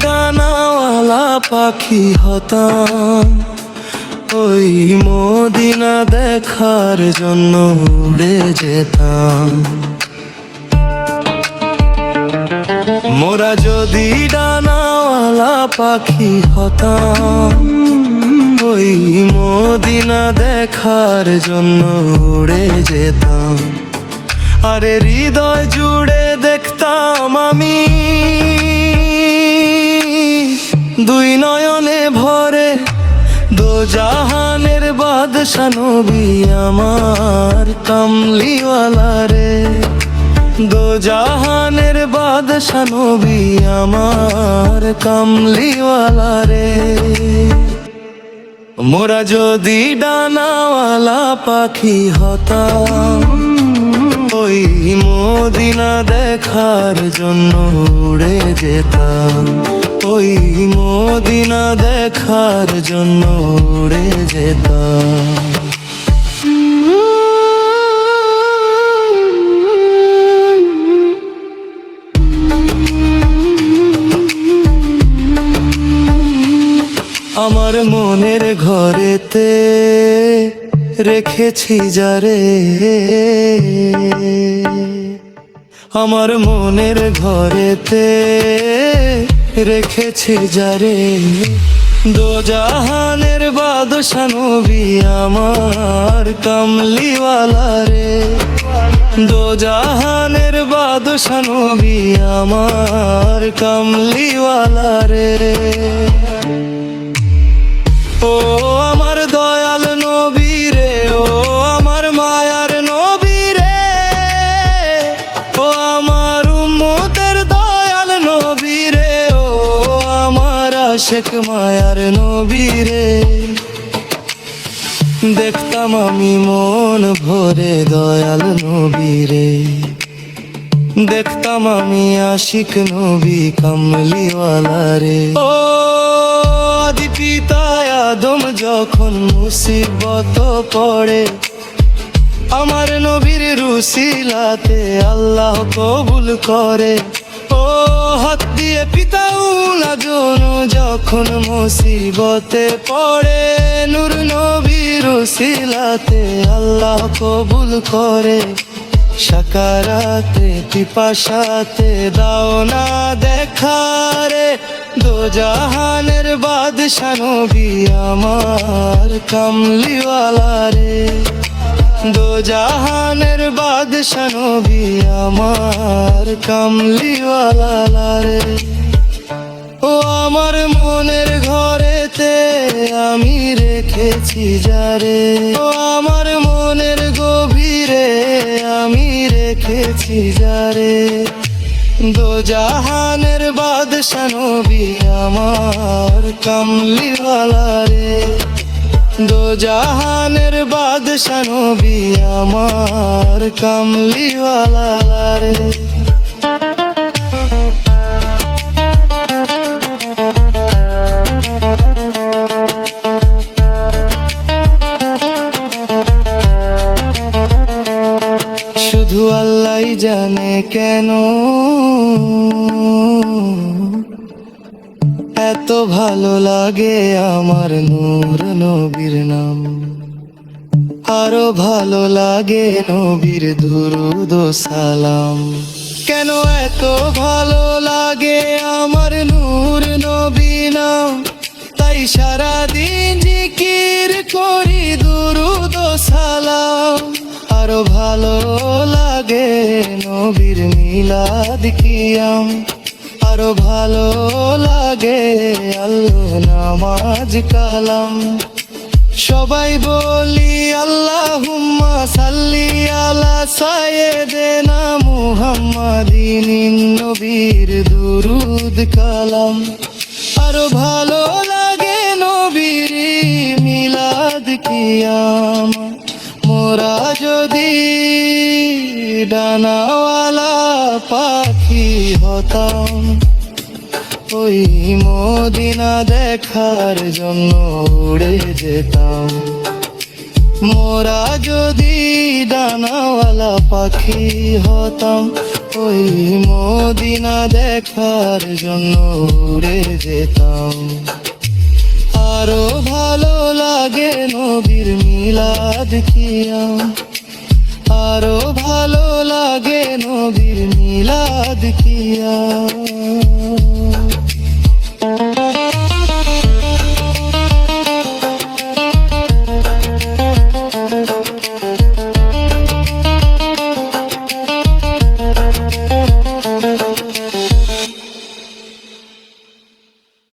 ডানাওয়ালা পাখি হতাম, ওই মদিনা দেখার জন্য উড়ে যেতাম। মোরা যদি ডানাওয়ালা পাখি হতাম, ওই মদিনা দেখার জন্য উড়ে যেতাম। আরে হৃদয় জুড়ে দেখতাম আমি, দুই নয়নে ভরে দোজাহানের বাদশা নবী আমার কামলিওয়ালা রে। দোজাহানের বাদশা নবী আমার কামলিওয়ালা রে। মোরা যদি ডানাওয়ালা পাখি হতাম, ওই মদিনা দেখার জন্য উড়ে যেতাম। ওই মদিনা দেখার জন্য উড়ে যেতাম। আমার মনের ঘরেতে রেখেছি যারে, আমার মনের ঘরেতে রেখেছি যারে। দোজাহানের বাদশা নবী আমার কামলিওয়ালা রে। দোজাহানের বাদশা নবী আমার কামলিওয়ালা রে। ও আমার দয়াল নবী রে, ও আমার মায়ার নবী রে, ও আমার উম্মতের দয়াল নবী রে, ও আমার আশিক মায়ার নবী রে। দেখতাম আমি মন ভরে দয়াল নবী রে, দেখতাম আমি আশিক নবী কামলিওয়ালা রে। ও আদি পিতা আদম যখন মুসিবত পড়ে, আমার নবীর রুসিলাতে আল্লাহ কবুল করে। ও হাত দিয়ে পিতা উলাজন যখন মুসিবতে পড়ে, নূর নবীর রুসিলাতে আল্লাহ কবুল করে। সাকারাতে পিপাসাতে দাও না দেখারে, দোজাহানের বাদশা নবী আমার কামলিওয়ালা রে। দোজাহানের বাদশা নবী আমার কামলিওয়ালা রে। ও আমার মনের ঘরেতে আমি রেখেছি যারে, ও আমার মনের গভীরে আমি রেখেছি যারে। দোজাহানের বাদশা নবী আমার কামলিওয়ালা রে। দোজাহানের বাদশা নবী আমার কামলিওয়ালা রে। শুধু আল্লাহই জানে কেন এত ভালো লাগে আমার নূর নবীর নাম। আরো ভালো লাগে নবীর দুরুদ ও সালাম। কেন এত ভালো লাগে আমার নূর নবী নাম, তাই সারাদিন জিকির করি দুরুদ ও সালাম। আরো ভালো লাগে নবীর মিলাদ কিয়াম, আরো ভালো লাগে আল্লাহ নামাজ কালাম। সবাই বলি আল্লাহুম্মা সাল্লি আলা সাইয়্যিদিনা মুহাম্মাদিন নবীর দুরুদ কালাম। আরো ভালো লাগে নবীর মিলাদ কিয়াম। মোরা যদি ডানাওয়ালা পাখি হতাম, ওই মদিনা দেখার জন্য উড়ে যেতাম। মোরা যদি ডানাওয়ালা পাখি হতাম, ওই মদিনা দেখার জন্য উড়ে যেতাম। আরো ভালো লাগে নবীর মিলাদ কিয়াম, আরো ভালো লাগে নবীর মিলাদ কিয়াম।